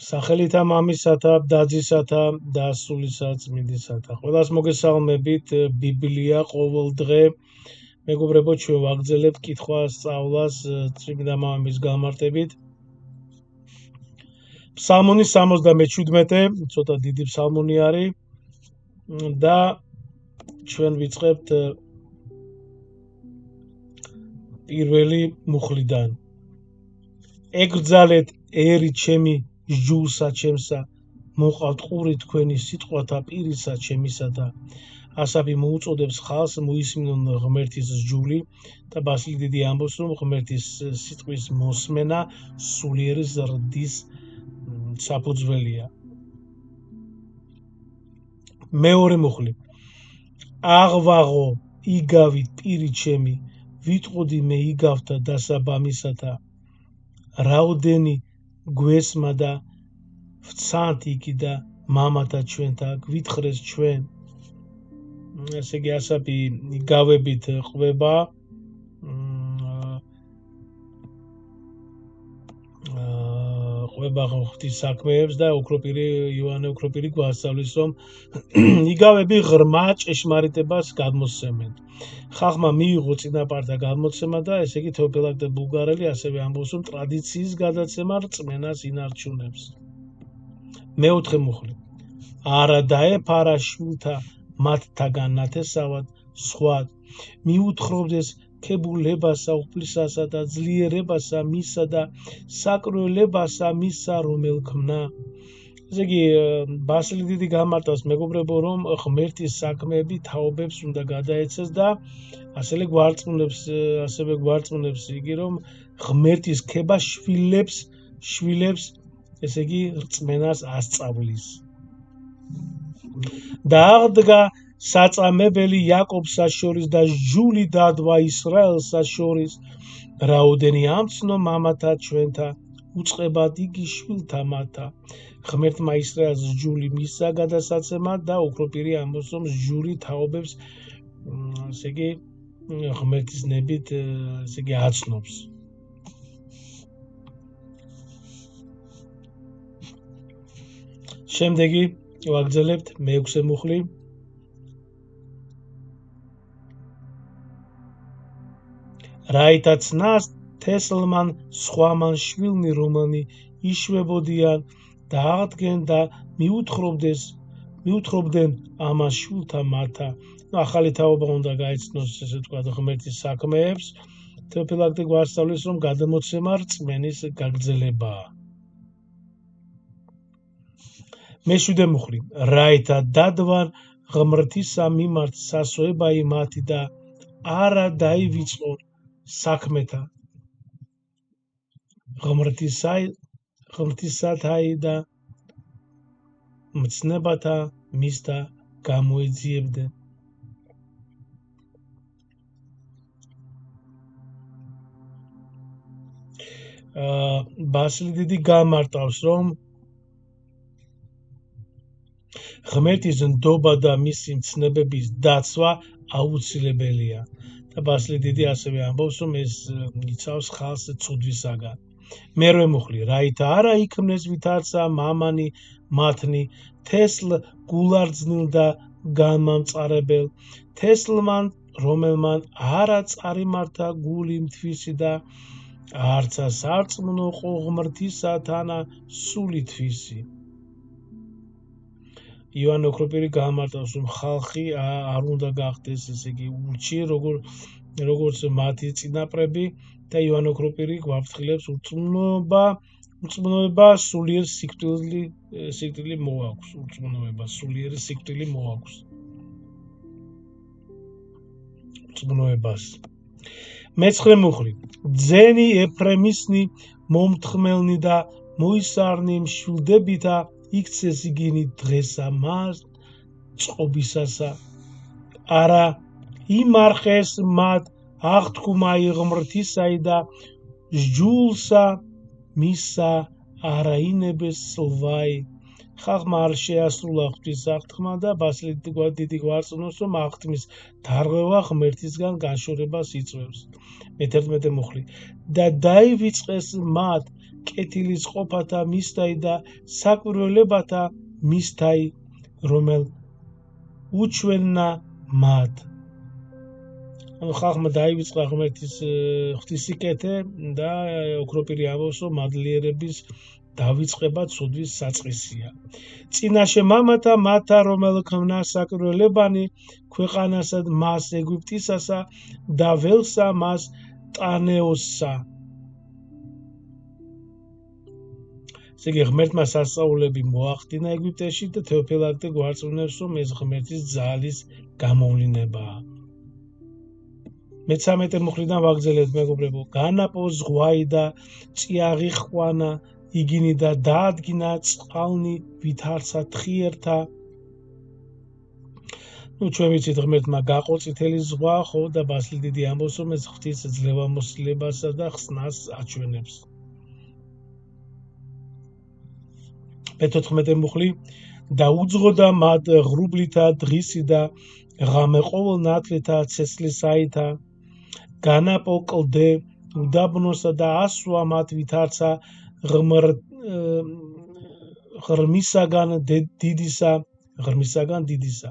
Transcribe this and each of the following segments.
სახელითა მამისათა, დაძისათა და სულისა წმინდისათა. ყველას მოგესალმებით, ბიბლია ყოველ დღე. მეგობრებო, ჩვენ ვაგრძელებთ კითხვას, სწავლას წმინდა მამის გამარტებით. ფსალმუნი 77, ცოტა დიდი ფსალმუნი არის და ჩვენ ვიწყებთ პირველი მუხლიდან. ეკრძალეთ ერი ჩემი სჯულსა ჩემსა, მოყავთ ყური თქვენი სიტყვათა პირისა ჩემისა და ასაფი მოუწოდებს ხალს მოისმინონ ღმერთის სჯული და ბასილი დიდი ამბობს, რომ ღმერთის სიტყვის მოსმენა სულიერი ზრდის საფუძველია. მეორე მუხლი. აღვაღო იგავით პირი ჩემი, ვიტყოდი მე იგავთა დასაბამისათა, რაოდენი გვესმა და ვცანთ იგი და მამათა ჩვენთა გვითხრეს ჩვენ. ესე იგი ასაფი იგავებით ყვება ღვთის საქმეებს და ოქროპირი იოანე ოქროპირი გვასწავლის, რომ იგავები ღრმა ჭეშმარიტებას გადმოსცემენ. ხალხმა მიიღო წინაპართა გადმოცემა და ესე იგი თეოფილაქტე ბულგარელი ასევე ამბობს, რომ ტრადიციის გადაცემა რწმენას ინარჩუნებს. მეოთხე მუხლი. არა დაეფარა შვილთა მათთაგან ნათესავად სხვა, მიუთხრობდეს ქებულებასა უფლისასა და ძლიერებასა მისა და საკროლებასა მისა, რომელ ქმნა. ესე იგი ბასილი დიდი გამარტავს, მეგობრებო, რომ ღმერთის საქმეები თაობებს უნდა გადაეცეს და ასევე გვარწმუნებს იგი, რომ ღმერთის ქება შვილებს ესე იგი რწმენას ასწავლის. დააღდგა საწამებელი იაკობსა შორის და სჯული დადვა ისრაელსა შორის, რაოდენი ამცნო მამათა ჩვენთა, უწყებად იგი შვილთა მათთა. ღმერთმა ისრაელს სჯული მისცა გადასაცემად და ოქროპირი ამბობს, რომ სჯული თაობებს ესე იგი ღმერთის ნებით ესე იგი აცნობს. შემდეგი ვაგრძელებთ მეექვსე მუხლი. რაითაც ნას თესლმან სხვამან შვილნი რომანი იშვებოდიან და აღდგენ და მიუთხრობდნენ ამას შვილთა მათთა. ახალი თაობა უნდა გაეცნოს, ესე ვთქვათ, ღმერთის საქმეებს. თეოფილაქტე გვასწავლის, რომ გადამოცემა რწმენის გაგრძელებაა. მეშვიდე მუხლი. რაითა დადვან ღმრთისა მიმართ სასოება იმათი და არა დაივიწყონ საქმეთა ღმრთისათაი და მცნებათა მისთა გამოეძიებდნენ. ბასილი დიდი გამარტავს, რომ ღმერთის ნდობა და მისი მცნებების დაცვა აუცილებელია. და ბასილი დიდი ასევე ამბობს, რომ ეს იცავს ხალხს ცუდვისაგან. მერვე მუხლი. რაითა არა იქმნეს ვითარცა მამანი მათნი თესლ გულარძნილ და განმამწარებელ თესლმან, რომელმან არა წარიმართა გული მთვისი და არცა სარწმუნო ღმრთისათანა სული თვისი. იოანე ოქროპირი გამარტავს, რომ ხალხი არ უნდა გახდეს ესე იგი ურჩი, როგორც მათი წინაპრები და იოანე ოქროპირი გვაფრთხილებს ურწმუნოება სულიერ სიკვდილი მოაქვს. ურწმუნოება სულიერი სიკვდილი მოაქვს. ურწმუნოებას. მეცხრე მუხლი. ძენი ეფრემისნი მომთხმელნი და მოისარნი მშვილდებითა იქცეს იგინი დღესა მას წყობისასა. არა იმარხეს მათ აღთქმაი ღმრთისაი და სჯულსა მისა არაინებეს სლვაი. ხალხმა არ შეასრულა ღვთის აღთქმა და ბასილი დიდი გვარწმუნებს, რომ აღთქმის დარღვევა ღმერთისგან განშორებას იწვევს. მე-11 მუხლი. და დაივიწყეს მათ კეთილის ყოფათა მისთაი და საკვირველებათა მისთაი, რომელ უჩვენა მათ. ანუ ხალხმა დაივიწყა ღმერთის ღვთისმსიკეთე და ოქროპირი ამბობს, რომ მადლიერების დავიწყება ცუდვის საწყისია. წინაშე მამათა მათა, რომელ ქმნა საკვირველებანი ქვეყანასა მას ეგვიპტისასა და ველსა მას ტანეოსსა. ესე იგი ღმერთმა სასწაულები მოახდინა ეგვიპტეში და თეოფილაქტე გვარწმუნებს, რომ ეს ღმერთის ძალის გამოვლინებაა. მე-13 მუხლიდან ვაგრძელებთ, მეგობრებო. განაპო ზღვაი და ჭიაღი ხვანა იგინი და დაადგინა წყალნი ვითარცა თხიერთა. ჩვენ ვიცით, ღმერთმა გაყო წითელი ზღვა, ხო, და ბასილი დიდი ამბობს, რომ ეს ღვთის ძლევამოსილებასა და ხსნას აჩვენებს. მე-14 მუხლი და უძღოდა მათ ღრუბლითა დღისი და ღამე ყოველ ნათლითა ცეცხლისაითა, განაპო კლდე უდაბნოსა და ასვა მათ ვითარცა ღრმისაგან დიდისა.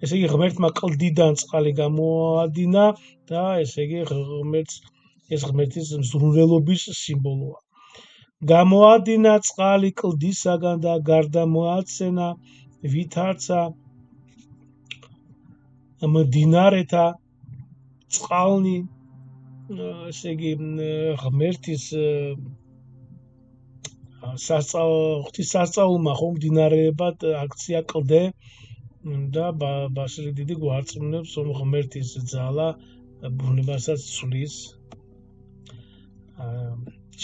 ესე იგი ღმერთმა კლდიდან წყალი გამოადინა და ესე იგი ეს ღმერთის მზრუნველობის სიმბოლოა. გამოადინა წყალი კლდისაგან და გარდა მოაცენა ვითარცა მდინარეთა წყალნი. ესე იგი ღმერთის ღვთის სასწაულმა ხო მდინარეებად აქცია კლდე და ბასილი დიდი გვარწმუნებს, რომ ღმერთის ძალა ბუნებასაც ცვლის.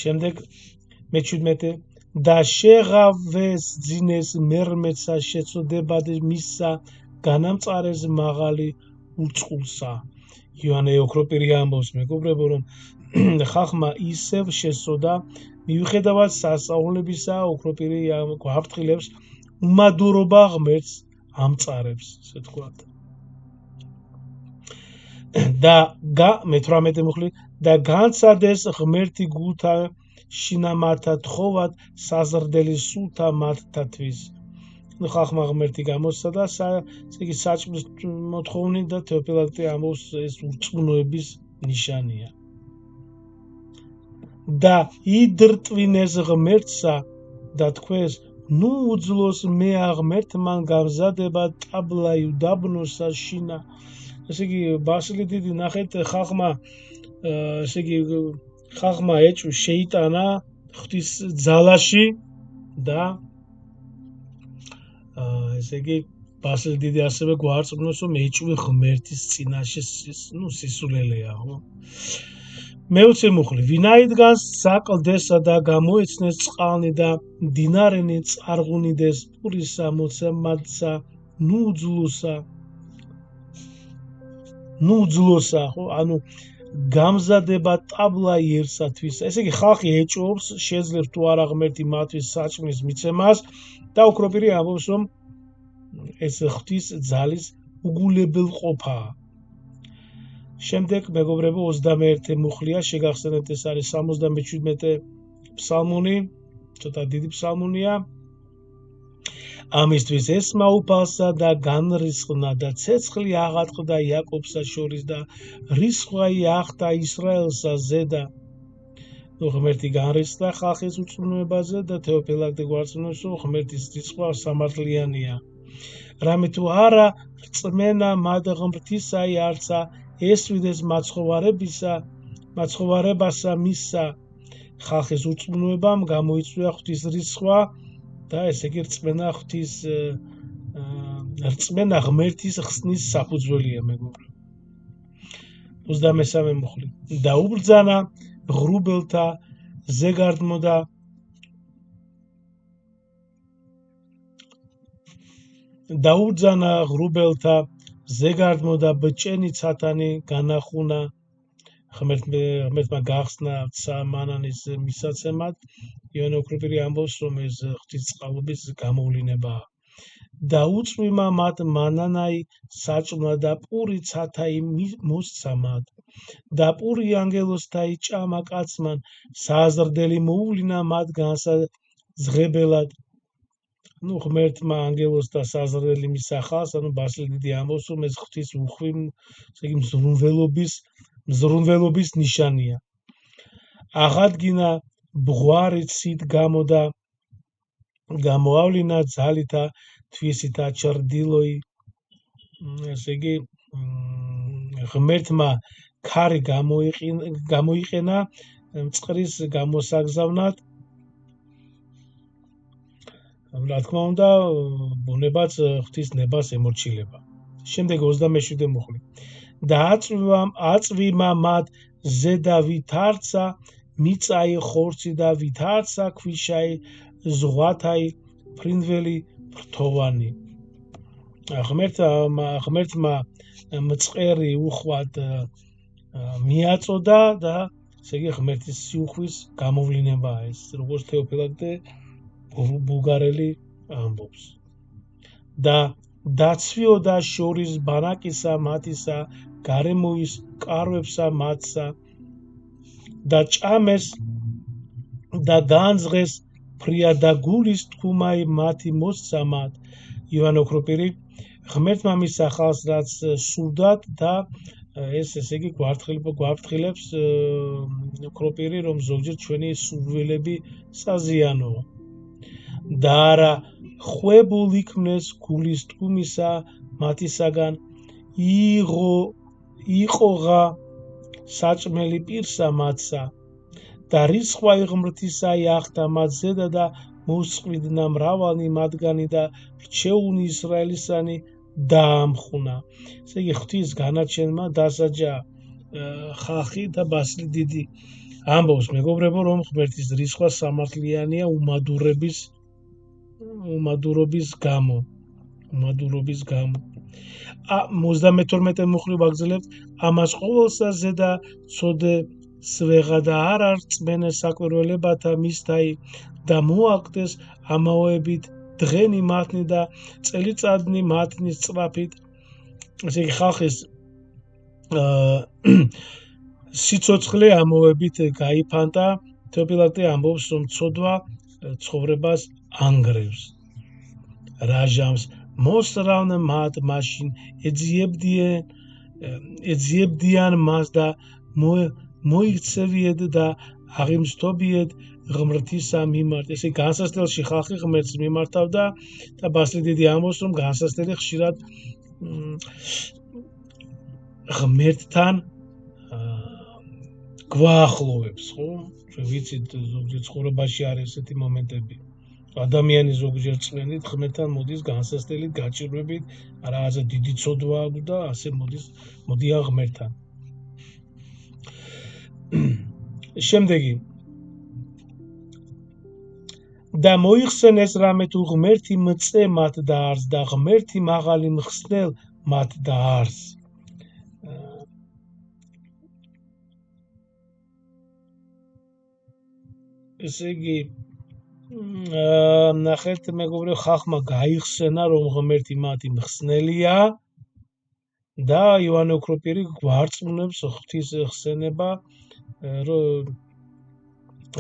შემდეგ მე-17 და შეღავეს ძინეს მერმეცა შეწოდებად მისსა განამწარეს მაღალი უწყულსა. იოანე ოქროპირი ამბობს, მეგობრებო, რომ ხალხმა ისევ შესწოდა, მიუხედავად სასწაულებისა, ოქროპირი გვაფრთხილებს, უმადურობა ღმერთს ამწარებს, ესე ვთქვათ. და მე-18 მუხლი და განცადეს ღმერთი გულთა შინამართა თხოვად საზრდელი სულთა მათთათვის. ხალხმა ღმერთი გამოსცადა, ესე იგი საჭმლის მოთხოვნით და თეოფილაქტე ამბობს, ეს ურწმუნოების ნიშანია. და იდრტვინეს ღმერთსა და თქვეს, ნუ უძლოს მე აღმერთმან გამზადება ტაბლაი უდაბნოსა შინა. ესე იგი ბასილი დიდი ნახეთ, ხალხმა შეიტანა ღვთის ძალაში და ესე იგი ბასილი დიდი ასევე გვარწმუნებს, რომ ეჭვი ღმერთის წინაშე სისულელეა, ხო? მე-20 მუხლი ვინაიდან საკლდესა და გამოეცნეს წყალნი და მდინარენი წარღუნიდეს პურისა მოცემადსა ნუ უძლოსა, ხო? ანუ გამზადება ტაბლა იერსათვის. ესე იგი ხალხი ეჭვობს, შეძლებს თუ არა ღმერთი მათთვის საჭმლის მიცემას და ოქროპირი ამბობს, რომ ეს ღვთის ძალის უგულებელყოფაა. შემდეგ, მეგობრებო, 21 მუხლია, შეგახსენებთ, ეს არის 77 ფსალმუნი, ცოტა დიდი ფსალმუნია. ამისთვის ესმაუფალსა და განრისხნა და ცეცხლი აღატყდა იაკობსა შორის და რისხვაი ახდა ისრაელსა ზედა. ღმერთი განრისხდა ხალხის უწმუნოებაზე და თეოფილაქტე გვარწმუნებს, რომ ღმერთის რისხვა სამართლიანია. რამე თუ არა რწმენა მათ ღმრთისაი არცა ესვიდეს მაცხოვარებასა მისსა. ხალხის უწმუნოებამ გამოიწვია ღვთის რისხვა და ესე იგი რწმენა ღმერთის ხსნის საფუძველია, მეგობრებო. 23 მუხლი და უბრძანა ღრუბელთა ზეგარდმოდა ბჭენი ცათანი განახუნა. ღმერთმა გახსნა მანანის მისაცემად. იოანე ოქროპირი ამბობს, რომ ეს ღვთის წყალობის გამოვლინებაა. და უწვიმა მათ მანანაი საჭმლა და პური ცათაი მოსცა მათ. და პური ანგელოსთა იჭამა კაცმან საზრდელი მოუვლინა მათ განსაზღებელად. ნუ ღმერთმა ანგელოსთა საზრდელი მისახავს, ანუ ბასილი დიდი ამბობს, რომ ეს ღვთის უხვი, ესე იგი მზრუნველობის ნიშანია. აღადგინა ბღვარი ცით გამოდა გამოავლინა ძალითა თვისითა ჩრდილოი. ესე იგი ღმერთმა ქარი გამოიყენა მწყრის გამოსაგზავნად. რა თქმა უნდა, ბუნებაც ღვთის ნებას ემორჩილება. შემდეგ 27 მუხლი. და აწვიმა მათ ზედა ვითარცა მიწაი ხორცი და ვითარცა ქვიშაი ზღვათაი ფრინველი ფრთოვანი. ღმერთმა მწყერი უხვად მიაწოდა და ესე იგი ღმერთის სიუხვის გამოვლინებაა ეს, როგორც თეოფილაქტე ბულგარელი ამბობს. და დაცვიოდა შორის ბანაკისა მათისა გარემოის კარვებსა მათსა და ჭამეს და განძღეს ფრია და გულის თქუმაი მათი მოსცა მათ. ივანე ოქროპირი ღმერთმა მისახავს რაც სურდათ და ეს ესე იგი გვაფრთხილებს ოქროპირი, რომ ზოგჯერ ჩვენი სურვილები საზიანოა. და არა ხვებულ იქმნეს გულის თქმისა მათისაგან იყოღა საჭმელი პირსა მათსა და რისხვა ღმრთისა იახდა მათ ზედა და მოსწყვილდა მრავალი მათგანი და რჩეული ისრაელისანი დაამხუნა. ესე იგი ღვთის განაჩენმა დასაჯა ხალხი და ბასილი დიდი ამბობს, მეგობრებო, რომ ღმერთის რისხვა სამართლიანია უმადურობის გამო. 32 მუხლი ვაგრძელებთ. ამას ყოველსა ზედა ცოდე სვეღა და არ არწმენე საკვირველებათა მისთაი და მოაკვდეს ამაოებით დღენი მათნი და წელიწადნი მათნის სწრაფით. ესე იგი ხალხის სიცოცხლე ამოვებით გაიფანტა. თეოფილაქტე ამბობს, რომ ცოდვა ცხოვრებას ანგრევს. რაჟამს მოსრავენ მათ მაშინ ეძიებდიან მას და მოიქცევიეთ და აღიმსთობიეთ ღმრთისა მიმართ. ესე განსასწრელში ხალხი ღმერთს მიმართავდა და ბასილი დიდი ამბობს, რომ განსასწრელი ხშირად ღმერთთან გვაახლოვებს, ხო? ჩვენ ვიცით, ზოგჯერ ცხოვრებაში არის ესეთი მომენტები. ადამიანი ზოგჯერ წვენით ღმერთთან მოდის განსასწრებით, გაჭირვებით, რაღაცა დიდი ცოდვა აქვს და ასე მოდიან ღმერთთან. შემდეგი და მოიხსენეს რამე თუ ღმერთი მწე მათ დაარს და ღმერთი მაღალი მხსნელ მათ დაარს. ესე იგი ნახეთ, მეგობრებო, ხალხმა გაიხსენა, რომ ღმერთი მათი მხსნელია და ივანე ოქროპირი გვარწმუნებს ღვთის ხსენება, რომ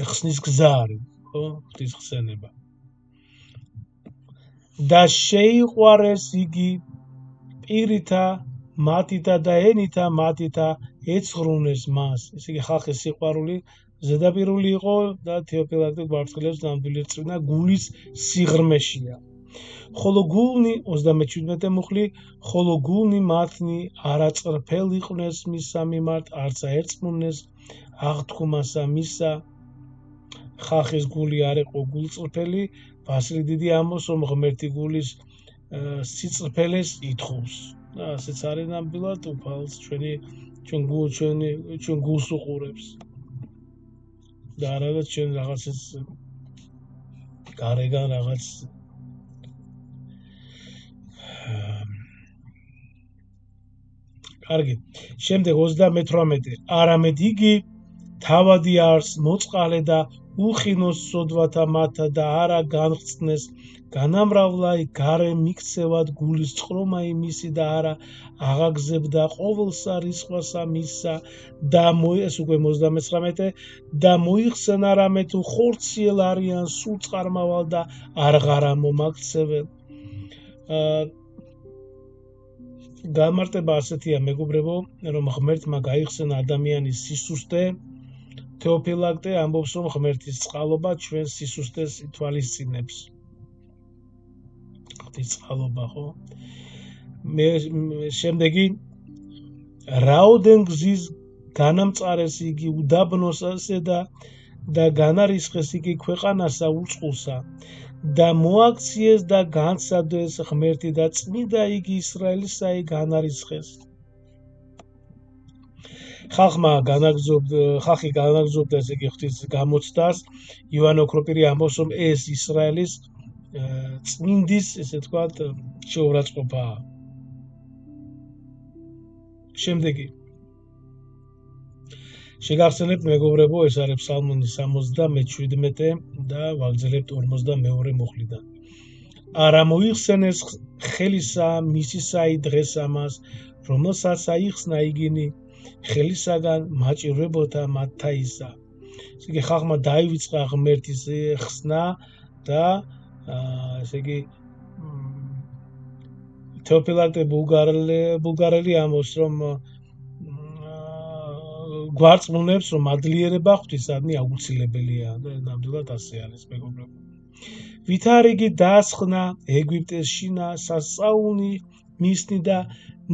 ხსნის გზა არის, ხო? ღვთის ხსენება. და შეიყვარეს იგი პირითა მათითა და ენითა მათითა ეცხრუნეს მას. ესე იგი ხალხის სიყვარული ზედაპირული იყო და თეოფილაქტე გვარცხილებს ნამდვილი რწმენა გულის სიღრმეშია. ხოლო გულნი 37 მუხლი, ხოლო გულნი მათნი არაწყრფელ იყვნენ მისა მიმართ, არცა ერწმუნეს აღთქმასა მისა. ხალხის გული არ იყო გულწრფელი, ბასილი დიდი ამბობს, რომ ღმერთი გულის სიწრფელეს ითხოვს. და ასეც არის ნამდვილად უფალს ჩვენ გულს უყურებს. და არადა ჩვენ რაღაცას გარეგან რაღაც კარგი. შემდეგ 38. არამედ იგი თავადი არს მოწყალე და უხინოს სოდვათა მათა და არა განღწნეს განამრავლა გარე მიქცევად გულის წყრომა იმისი და არა აღაგზებდა ყოველსა რისხვასა მისსა და ეს უკვე 39 და მოიხსენა რამე თუ ხორციელ არიან სულ წყარმავალ და არღარა მომაქცეველ. გამარტება ასეთია მეგობრებო, რომ ღმერთმა გაიხსენა ადამიანის სისუსტე. თეოფილაქტე ამბობს, რომ ღმერთის წყალობა ჩვენ სისუსტეს ითვალისწინებს. ღვთის წყალობა, ხო? შემდეგი რაოდენ გზის განამწარეს იგი უდაბნოსასე და განარისხეს იგი ქვეყანასა უწყულსა და მოაქციეს და განსადოს ღმერთი და წმიდა იგი ისრაელისაი განარისხეს. ხალხი განაგზობდა ესე იგი ღვთის გამოცდას. ივანე ოქროპირი ამბობს, რომ ეს ისრაელის წმინდის, ესე ვთქვათ, შეურაცხყოფაა. შემდეგი შეგახსენებთ მეგობრებო, ეს არის ფსალმუნი 77 და ვაგრძელებთ 42 მუხლიდან. არა მოიხსენეს ხელისა მისისაი დღეს ამას, რომელსაც აიხსნა იგინი ხელისაგან მაჭირვებოთა მათთაისა. ესე იგი ხალხმა დაივიწყა ღმერთის ხსნა და ესე იგი თეოფილაქტე ბულგარელი ამბობს, რომ გვარწმუნებს, რომ მადლიერება ღვთისადმი აუცილებელია და ნამდვილად ასე არის მეგობრებო. ვითარიგი დაასხნა ეგვიპტეს შინა სასწაული მისნი და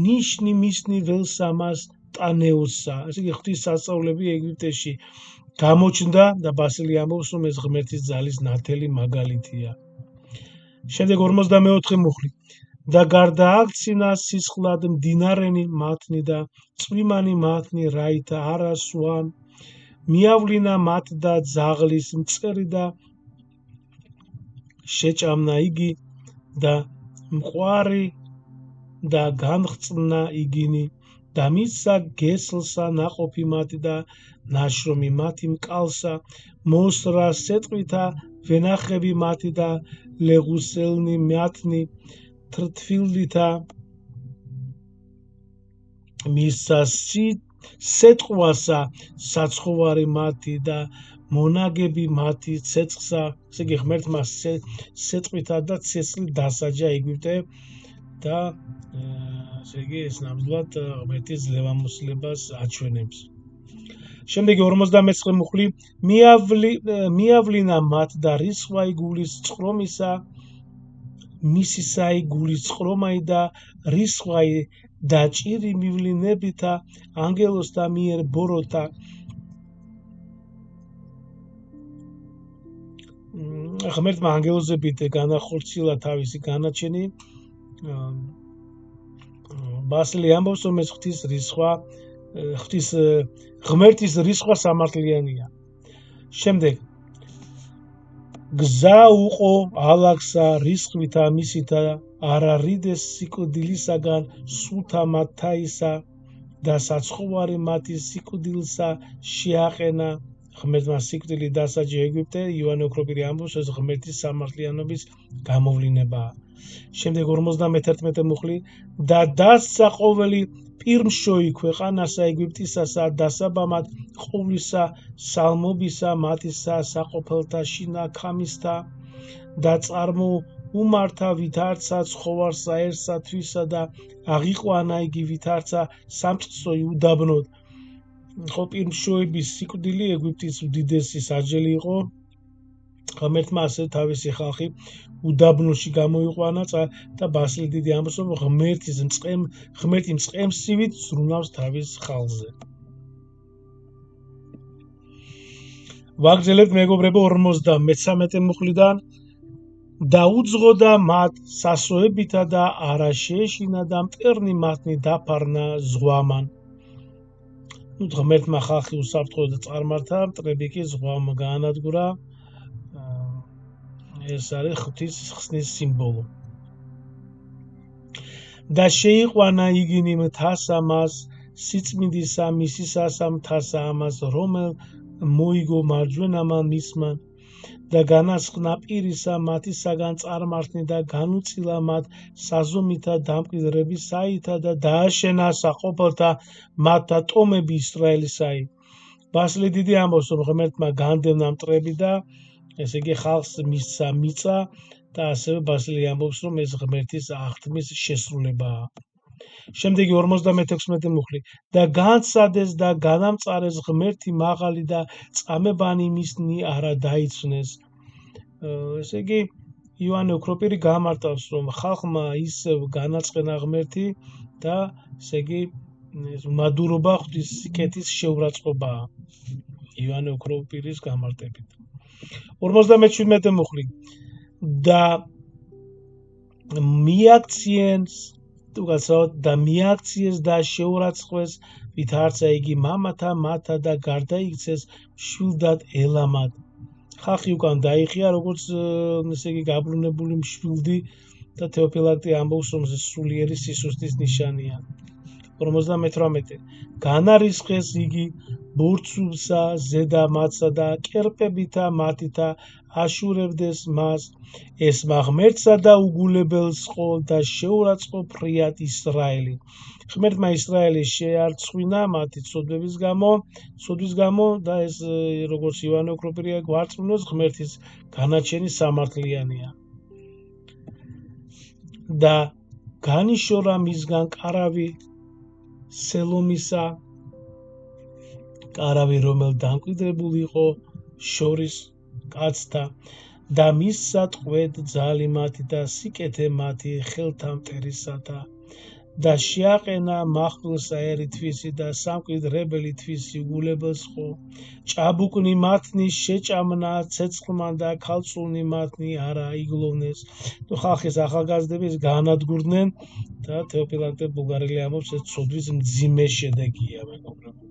ნიშნი მისნი ველსამას ტანეუსა. ესე იგი ღვთის სასწაულები ეგვიპტეში გამოჩნდა და ბასილი ამბობს, რომ ეს ღმერთის ძალის ნათელი მაგალითია. შემდეგ 44 მუხლი და გარდა აქცინა სისხლად მდინარენი მათნი და წვიმანი მათნი რაითა არა სვან მიავლინა მათ და ძაღლის მწერი და შეჭამნა იგი და მყვარი და განღწნა იგინი და მისცა გესლსა ნაყოფი მათი და ნაშრომი მათი მკალსა მოსრა სეტყვითა ვენახები მათი და ლეღუსელნი მათნი თრთვილითა მისცა სეტყვასა საცხოვარი მათი და მონაგები მათი ცეცხლსა. ესე იგი ღმერთმა სეტყვითა და ცეცხლით დასაჯა ეგვიპტე და ესე იგი ეს ნამდვილად ღმერთის ძლევამოსილებას აჩვენებს. შემდეგი 49 მუხლი მიავლინა მათ და რისხვაი გულის წყრომისა მისისაი გულის წყრომაი და რისხვაი და ჭირი მივლინებითა ანგელოსთა მიერ ბოროტა. ღმერთმა ანგელოზებით განახორციელა თავისი განაჩენი. ბასილი ამბობს, რომ ეს ღმერთის რისხვა სამართლიანია. შემდეგ გზა უყო ალაქსა რისხვითა მისითა არა რიდეს სიკვდილისაგან სულთა მათთაისა და საცხოვარი მათი სიკვდილსა შეაყენა. ღმერთმა სიკვდილი დასაჯა ეგვიპტე. ივანე ოქროპირი ამბობს, ეს ღმერთის სამართლიანობის გამოვლინებაა. შემდეგ 51 მუხლი და დასცა ყოველი პირმშოი ქვეყანასა ეგვიპტისასა დასაბამად ყოვლისა სალმობისა მათისა საყოფელთა შინა ქამისთა და წარმოუმართა ვითარცა ცხოვარსა ერთსა თვისა და აღიყვანა იგი ვითარცა სამწყსოი უდაბნოდ. ხო, პირმშოების სიკვდილი ეგვიპტის უდიდესი საჯელი იყო. ღმერთმა ასე თავისი ხალხი უდაბნოში გამოიყვანა და ბასილი დიდი ამბობს, რომ ღმერთი მწყემსივით ზრუნავს თავის ხალხზე. ვაგრძელებთ მეგობრებო 53 მუხლიდან და უძღოდა მათ სასოებითა და არა შეეშინა და მტერნი მათნი დაფარნა ზღვამან. ღმერთმა ხალხი უსაფრთხოდ წარმართა, მტრები კი ზღვამ გაანადგურა. ეს არის ღვთის ხსნის სიმბოლო. და შეიყვანა იგინი მთასა მას სიწმინდისა მისისასა მთასა ამას მოიგო მარჯვენამან მისმან და განასხნა პირისა მათისაგან წარმართნი და განუწილა მათ საზომითა დამკვიდრებისაითა და დააშენა საყოფელთა მათთა ტომები ისრაელისაი. ბასილი დიდი ამბობს, რომ ღმერთმა განდევნა მტრები და ესე იგი ხალხს მისცა მიწა და ასევე ბასილი ამბობს, რომ ეს ღმერთის აღთქმის შესრულებაა. შემდეგი 56 მუხლი და განცადეს და განამწარეს ღმერთი მაღალი და წამებანი მისნი არა დაიცვნეს. ესე იგი იოანე ოქროპირი გამარტავს, რომ ხალხმა ისევ განაწყენა ღმერთი და ესე იგი მადურობა ღვთის სიკეთის შეურაცხყოფაა იოანე ოქროპირის გამარტებით. 57 მუხლი და მიაქციეს და შეურაცხყვეს ვით არცა იგი მამათა მათა და გარდაიქცეს მშვილდად ელამად. ხალხი უკან დაიხია როგორც ესე იგი გაბრუნებული მშვილდი და თეოფილაქტი ამბობს, რომ ეს სულიერი სისუსტის ნიშანია. 58 განარისხეს იგი ბორცვსა ზედა მათსა და კერპებითა მათითა აშურებდეს მას ესმა ღმერთსა და უგულებელს ყო და შეურაცხო ფრიად ისრაელი. ღმერთმა ისრაელი შეარცხვინა მათი ცოდვების გამო და ეს როგორც იოანე ოქროპირია გვარწმუნოს ღმერთის განაჩენი სამართლიანია. და განიშორა მისგან კარავი სელომისა, კარავი რომელ დამკვიდრებული იყო შორის კაცთა და მისცა ტყვედ ძალი მათი და სიკეთე მათი ხელთა მტერისათა და შეაყენა მახვილსა ერითვისი და სამკვიდრებელი თვისი უგულებელს ხო ჭაბუკნი მათნი შეჭამნა ცეცხლმან და ქალწულნი მათნი არა იგლოვნეს. ხალხის ახალგაზრდების განადგურდნენ და თეოფილაქტე ბულგარელი ამბობს, ეს ცოდვის მძიმე შედეგია მეგობრებო.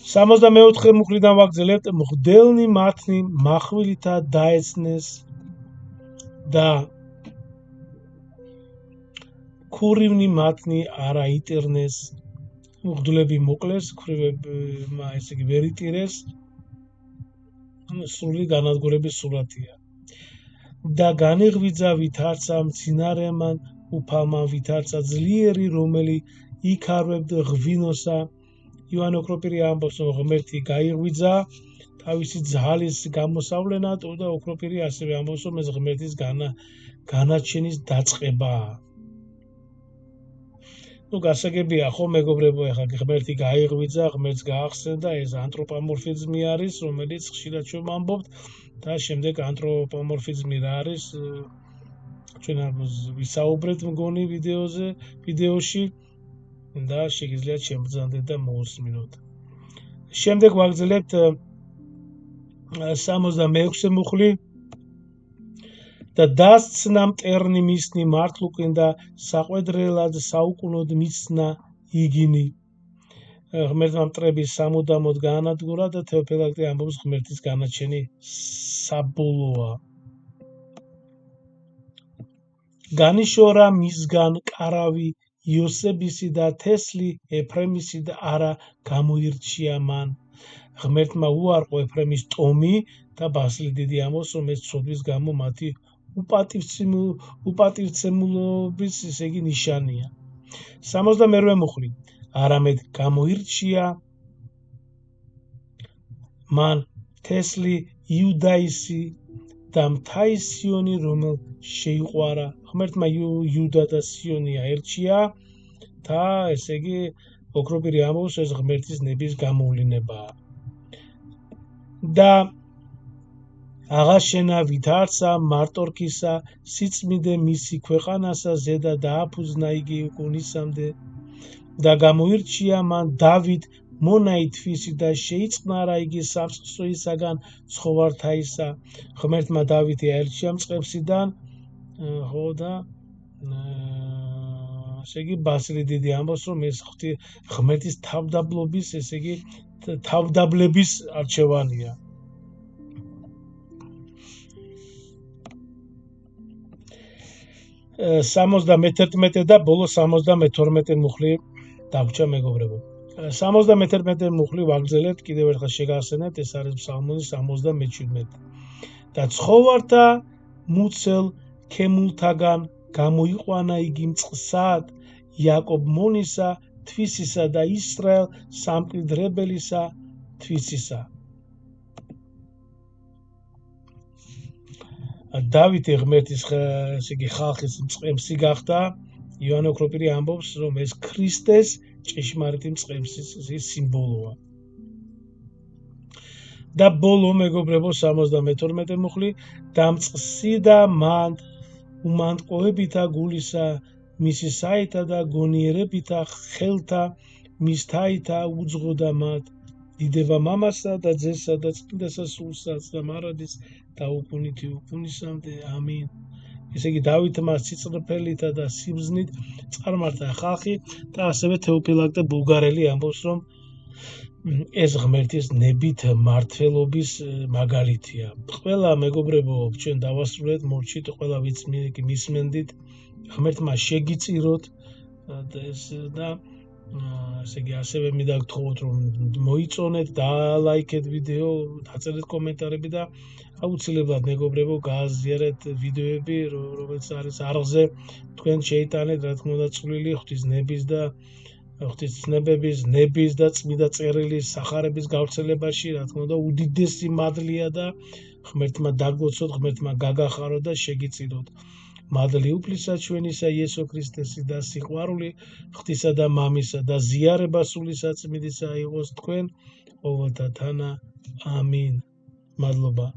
64 მუხლიდან ვაგრძელებთ. მღვდელნი მათნი მახვილითა დაეცნეს და ქურივნი მათნი არა იტირნეს. მღვდლები მოკლეს, ქურივებმა ესე იგი ვერ იტირეს. სრული განადგურების სურათია. და განიღვიძა ვითარცა მძინარემან უფალმან ვითარცა ძლიერი რომელი იქარვებდა ღვინოსა. იოანე ოქროპირი ამბობს, რომ ღმერთი გაიღვიძა თავისი ძალის გამოსავლენად და ოქროპირი ასევე ამბობს, რომ ეს ღმერთის განაჩენის დაწყებაა. გასაგებია ხო მეგობრებო, ეხლა ღმერთი გაიღვიძა, ღმერთს გაახსენდა, ეს ანთროპომორფიზმი არის, რომელიც ხშირად ჩვენ ვამბობთ და შემდეგ ანთროპომორფიზმი რა არის, ჩვენ ვისაუბრეთ მგონი ვიდეოში და შეგიძლიათ შემბრძანდეთ და მოусმინოთ. შემდეგ ვაგრძელებთ 66 მუხლი და დასცნა მტერნი მისნი მართლუკინ და საყვედრელად საუკუნოდ მისნა იგინი. ღმერთმა მტრების სამუდამოდ გაანადგურა და თეოფილაქტი ამბობს, ღმერთის განაჩენი საბოლოა. განიშორა მისგან კარავი იოსებისი და თესლი ეფრემისი და არა გამოირჩია მან. ღმერთმა უარყო ეფრემის ტომი და ბასილი დიდი ამბობს, რომ ეს ცოდვის გამო მათი უპატივცემულობის ესე იგი ნიშანია. 68 მუხლი არამედ გამოირჩია მან თესლი იუდაისი და მთა სიონი, რომელ შეიყვარა. ღმერთმა იუდა და სიონი აერჩია და ესე იგი ოქროპირი ამბობს, ეს ღმერთის ნების გამოვლინებაა. და აღაშენა ვითარცა მარტორქისა სიწმიდე მისი ქვეყანასა ზედა დააფუძნა იგი უკუნისამდე და გამოირჩია მან დავით მონაითვისი და შეიწყნარა იგი სამწყსოისაგან ცხოვართაისა. ღმერთმა დავითი აერჩია მწყებსიდან ხო და ესე იგი ბასილი დიდი ამბობს, რომ ეს ღმერთის თავდაბლობის ესე იგი თავდაბლების არჩევანია. 71 და ბოლო 72 მუხლი დაგვრჩა მეგობრებო. 71 მუხლი ვაგრძელებთ, კიდევ ერთხელ შეგახსენებთ, ეს არის ფსალმონის 77. და ცხოვართა მუცელ ქემულთაგან გამოიყვანა იგი მწყსად იაკობ მონისა თვისისა და ისრაელ სამკვიდრებელისა თვისისა. დავითი ღმერთის ესე იგი ხალხის მწყემსი გახდა. იოანე ოქროპირი ამბობს, რომ ეს ქრისტეს ჭეშმარიტი მწყემსის სიმბოლოა. და ბოლო მეგობრებო 72 მუხლი დამწყსიდა მან უმანტყოებითა გულისა მისი საითა და გონიერებითა ხელთა მისთაითა უძღოდა მათ დიდება მამასა და ძესა და წმინდასა სულსაც და მარადის და უკუნითი უკუნისამდე. ამინ. ესე იგი დავითმა სიწრფელითა და სიბზნით წარმართა ხალხი და ასევე თეოფილაკ და ბულგარელი ამბობს, რომ ეს ღმერთის ნებით მართლობის მაგალითია. ყველა მეგობრებო, ჩვენ დავასრულეთ, მოვჭით, ყველა ვიც მისმენდით, ღმერთმა შეგიწიროთ და ესე იგი ასევე მინდა გთხოვოთ, რომ მოიწონეთ, დაალაიქეთ ვიდეო, დაწერეთ კომენტარები და აუცილებლად მეგობრებო, გააზიარეთ ვიდეოები, რომელიც არის არღზე, თქვენ შეიტანეთ, რა თქმა უნდა, წვლილი ღვთისნების და ღვთისცნებების, ნების და წმინდა წერილის სახარების გავრცელებაში, რა თქმა უნდა, უდიდესი მადლია და ღმერთმა დაგლოცოთ, ღმერთმა გაგახაროთ და შეგიწიროთ. მადლი უფლისა ჩვენისა იესო ქრისტესის და სიყვარული ღვთისა და მამისა და ზიარება სული საწმინდისა იყოს თქვენ ყოველთა თანა. ამინ. მადლობა.